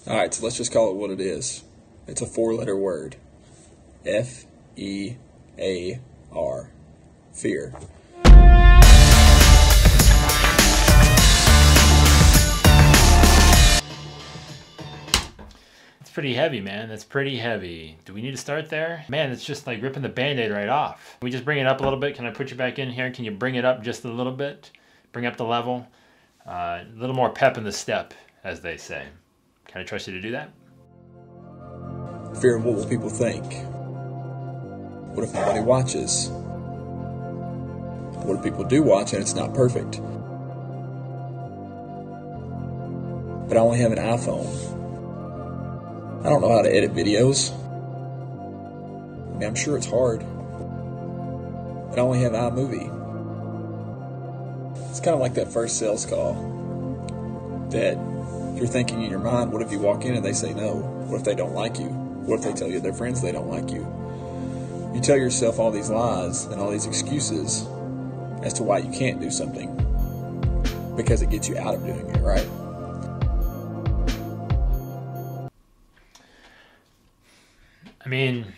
All right, so let's just call it what it is. It's a 4-letter word. F-E-A-R. Fear. It's pretty heavy, man. That's pretty heavy. Do we need to start there? Man, it's just like ripping the Band-Aid right off. Can we just bring it up a little bit? Can I put you back in here? Can you bring it up just a little bit? Bring up the level? A little more pep in the step, as they say. Can I trust you to do that? Fear of what will people think? What if nobody watches? What if people do watch and it's not perfect? But I only have an iPhone. I don't know how to edit videos. I mean, I'm sure it's hard. But I only have iMovie. It's kind of like that first sales call that you're thinking in your mind, what if you walk in and they say no? What if they don't like you? What if they tell you their friends they don't like you? You tell yourself all these lies and all these excuses as to why you can't do something because it gets you out of doing it, right? I mean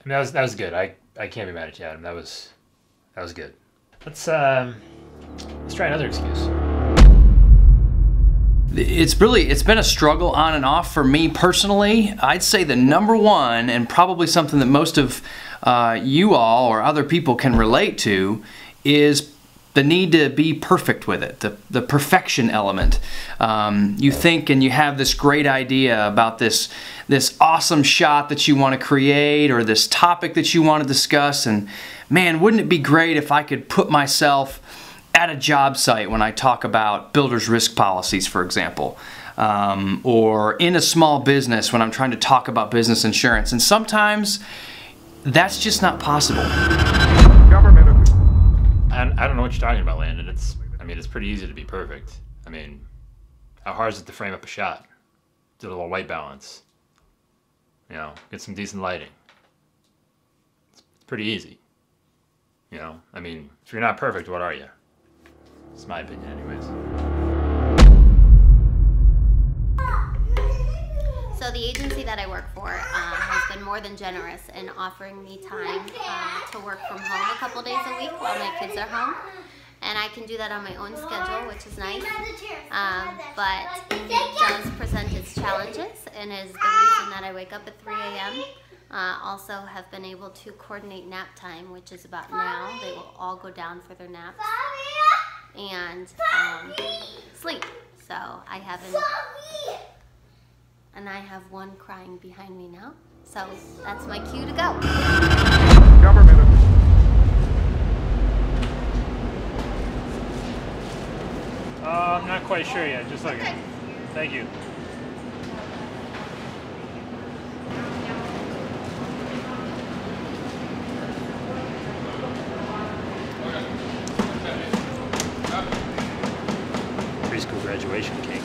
that was good. I can't be mad at you, Adam. That was good. Let's try another excuse. It's been a struggle on and off for me personally. I'd say the number one, and probably something that most of you all or other people can relate to, is the need to be perfect with it, the perfection element. You think and you have this great idea about this awesome shot that you want to create or this topic that you want to discuss, and man, wouldn't it be great if I could put myself at a job site when I talk about builder's risk policies, for example, or in a small business when I'm trying to talk about business insurance. And sometimes that's just not possible. I don't know what you're talking about, Landon. It's pretty easy to be perfect. I mean, how hard is it to frame up a shot? Do a little white balance. You know, get some decent lighting. It's pretty easy. You know, I mean, if you're not perfect, what are you? It's my opinion anyways. So the agency that I work for has been more than generous in offering me time to work from home a couple days a week while my kids are home. And I can do that on my own schedule, which is nice. But it does present its challenges and is the reason that I wake up at 3 a.m. Also have been able to coordinate nap time, which is about now. They will all go down for their naps. And sleep. So I haven't, and I have one crying behind me now. So that's my cue to go. I'm not quite sure yet. Just a second. Okay. Thank you. Preschool graduation cake.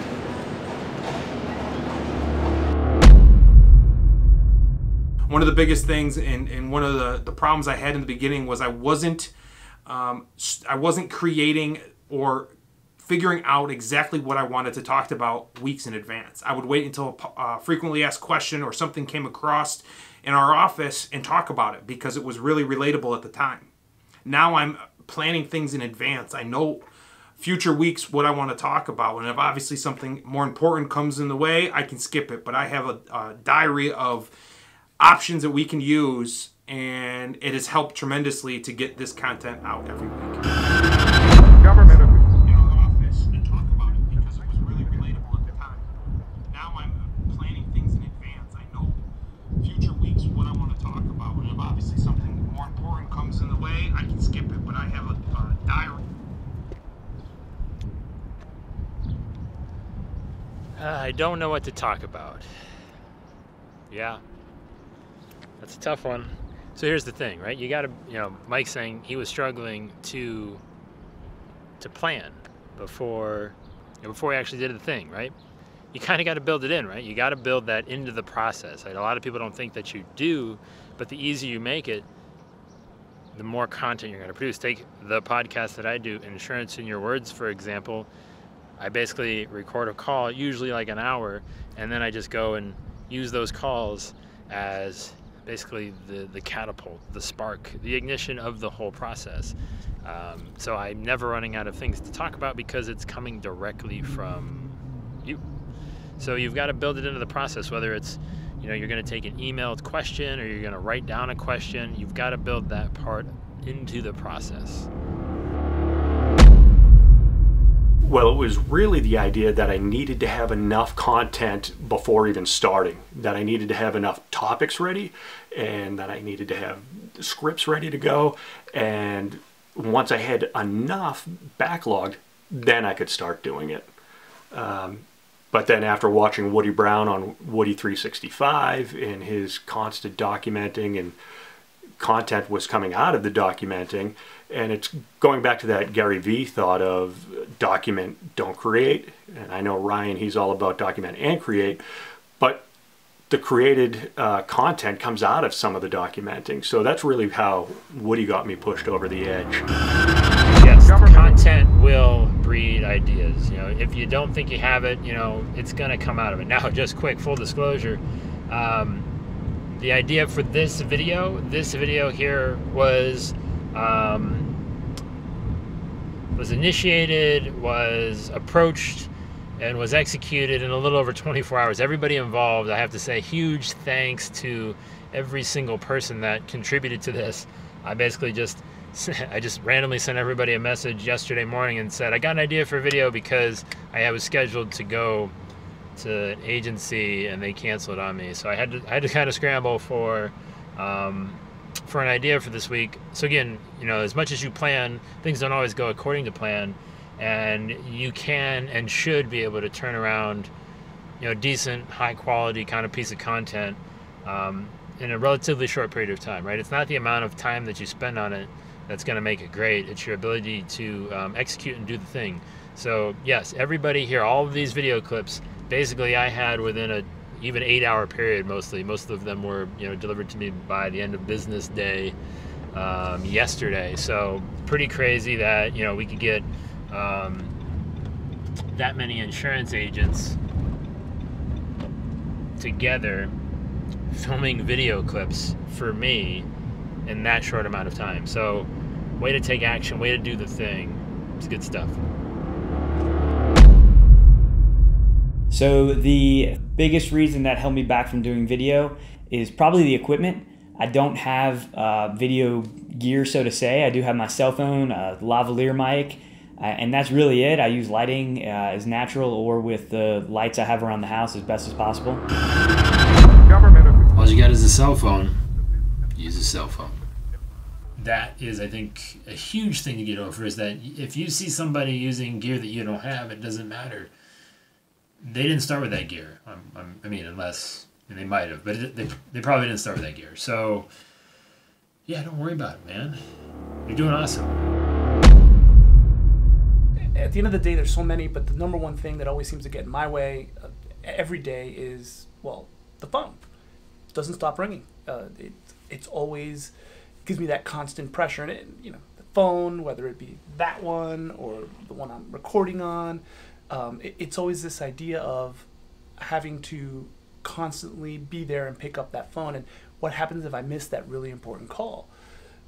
One of the biggest things and one of the problems I had in the beginning was I wasn't creating or figuring out exactly what I wanted to talk about weeks in advance. I would wait until a frequently asked question or something came across in our office and talk about it because it was really relatable at the time. Now I'm planning things in advance. I know future weeks what I want to talk about, and if obviously something more important comes in the way, I can skip it. But I have a diary of options that we can use, and it has helped tremendously to get this content out every week. Government in our office and talk about it because it was really relatable at the time. Now I'm planning things in advance. I know future weeks what I want to talk about, and if obviously something more important comes in the way, I can skip it. But I have a diary. I don't know what to talk about. Yeah, that's a tough one. So here's the thing, right? You gotta, Mike's saying he was struggling to plan before he actually did the thing, right? You kind of got to build it in, right? You got to build that into the process. Right? A lot of people don't think that you do, but the easier you make it, the more content you're going to produce. Take the podcast that I do, Insurance in Your Words, for example. I basically record a call, usually like an hour, and then I just go and use those calls as basically the catapult, the spark, the ignition of the whole process. So I'm never running out of things to talk about because it's coming directly from you. So you've got to build it into the process, whether it's, you know, you're going to take an emailed question or you're going to write down a question. You've got to build that part into the process. Well, it was really the idea that I needed to have enough content before even starting, that I needed to have enough topics ready, and that I needed to have scripts ready to go. And once I had enough backlogged, then I could start doing it. But then after watching Woody Brown on Woody 365 and his constant documenting, and content was coming out of the documenting, and it's going back to that Gary Vee thought of document, don't create. And I know Ryan, he's all about document and create, but the created content comes out of some of the documenting. So that's really how Woody got me pushed over the edge. Yes, content will breed ideas. You know, if you don't think you have it, you know, it's going to come out of it. Now, just quick, full disclosure, the idea for this video here was initiated, was approached, and was executed in a little over 24 hours. Everybody involved, I have to say, huge thanks to every single person that contributed to this. I basically just randomly sent everybody a message yesterday morning and said, I got an idea for a video because I was scheduled to go to an agency and they canceled on me. So I had to kind of scramble for an idea for this week. So again, you know, as much as you plan, things don't always go according to plan, and you can and should be able to turn around, you know, decent, high quality kind of piece of content in a relatively short period of time, right? It's not the amount of time that you spend on it that's going to make it great. It's your ability to execute and do the thing. So yes, everybody here, all of these video clips, basically I had within a even 8-hour period mostly. Most of them were, you know, delivered to me by the end of business day yesterday. So pretty crazy that, you know, we could get that many insurance agents together filming video clips for me in that short amount of time. So way to take action, way to do the thing. It's good stuff. So the biggest reason that held me back from doing video is probably the equipment. I don't have video gear, so to say. I do have my cell phone, a lavalier mic, and that's really it. I use lighting as natural or with the lights I have around the house as best as possible. All you got is a cell phone. Use a cell phone. That is, I think, a huge thing to get over, is that if you see somebody using gear that you don't have, it doesn't matter. They didn't start with that gear. I mean, unless, and they might have, but they probably didn't start with that gear. So, yeah, don't worry about it, man. You're doing awesome. At the end of the day, there's so many, but the number one thing that always seems to get in my way every day is, well, the phone. It doesn't stop ringing. It's always gives me that constant pressure. And it, you know, the phone, whether it be that one or the one I'm recording on, it's always this idea of having to constantly be there and pick up that phone, and what happens if I miss that really important call.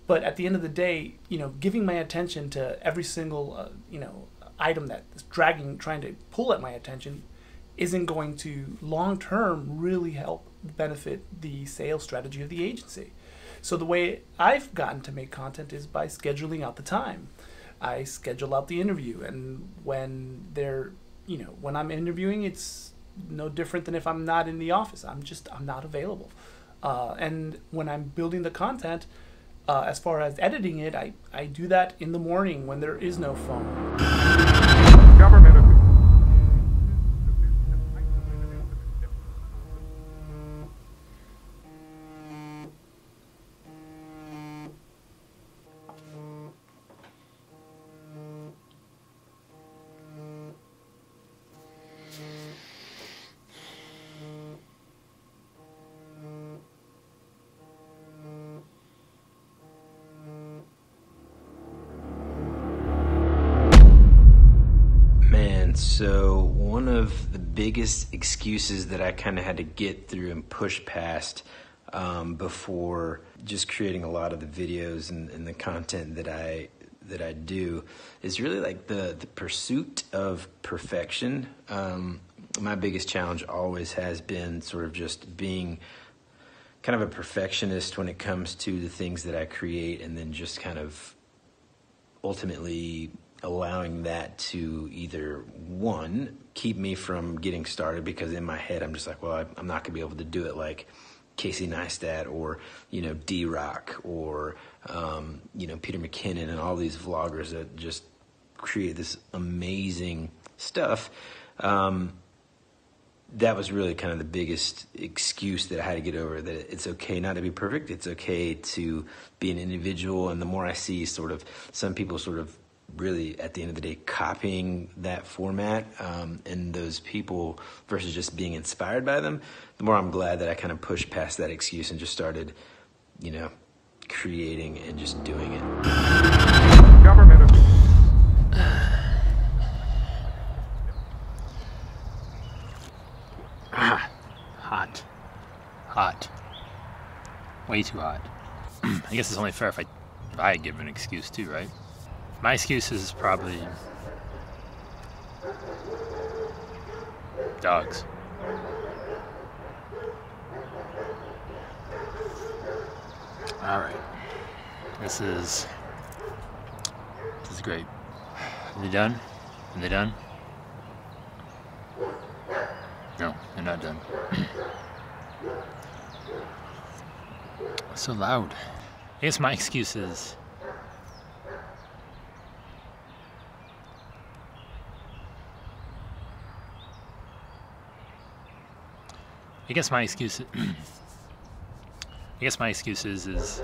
But at the end of the day, you know, giving my attention to every single you know, item that is trying to pull at my attention isn't going to long term really help benefit the sales strategy of the agency. So the way I've gotten to make content is by scheduling out the time. I schedule out the interview, and when when I'm interviewing, it's no different than if I'm not in the office. I'm not available. And when I'm building the content, as far as editing it, I do that in the morning when there is no phone. So one of the biggest excuses that I kind of had to get through and push past before just creating a lot of the videos and the content that I do is really like the pursuit of perfection. My biggest challenge always has been sort of just being kind of a perfectionist when it comes to the things that I create, and then just kind of ultimately allowing that to either, one, keep me from getting started, because in my head I'm just like, well, I'm not gonna be able to do it like Casey Neistat or, D-Rock or, Peter McKinnon and all these vloggers that just create this amazing stuff. That was really kind of the biggest excuse that I had to get over, that it's okay not to be perfect. It's okay to be an individual. And the more I see sort of some people sort of really at the end of the day copying that format and those people versus just being inspired by them, the more I'm glad that I kind of pushed past that excuse and just started, creating and just doing it. Government. Hot. Way too hot. I guess it's only fair if I give an excuse too, right? My excuse is probably dogs. All right. This is great. Are they done? Are they done? No, they're not done. It's so loud. I guess my excuse is is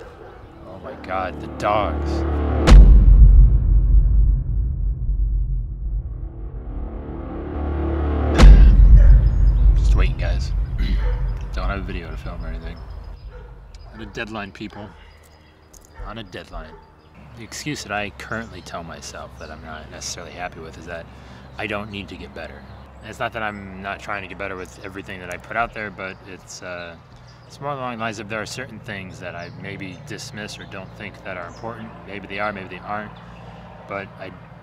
oh my god, the dogs. Just waiting, guys. Don't have a video to film or anything. On a deadline, people. On a deadline. The excuse that I currently tell myself that I'm not necessarily happy with is that I don't need to get better. And it's not that I'm not trying to get better with everything that I put out there, but it's more along the lines of there are certain things that I maybe dismiss or don't think that are important. Maybe they are, maybe they aren't. But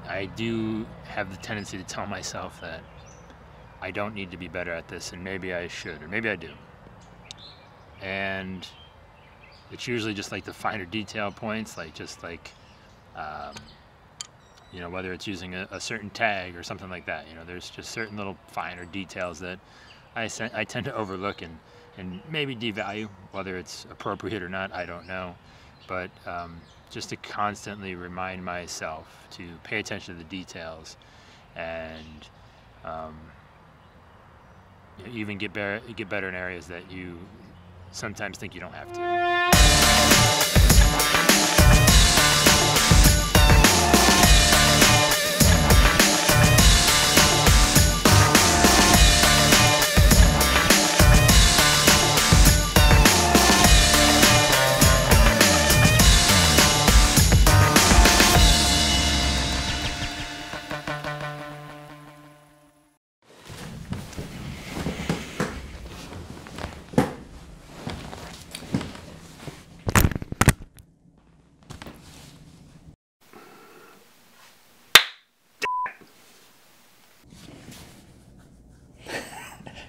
I do have the tendency to tell myself that I don't need to be better at this, and maybe I should, or maybe I do. And it's usually just like the finer detail points, whether it's using a certain tag or something like that. There's just certain little finer details that I tend to overlook and maybe devalue. Whether it's appropriate or not, I don't know. But just to constantly remind myself to pay attention to the details and even get better in areas that you sometimes think you don't have to.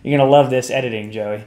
You're going to love this editing, Joey.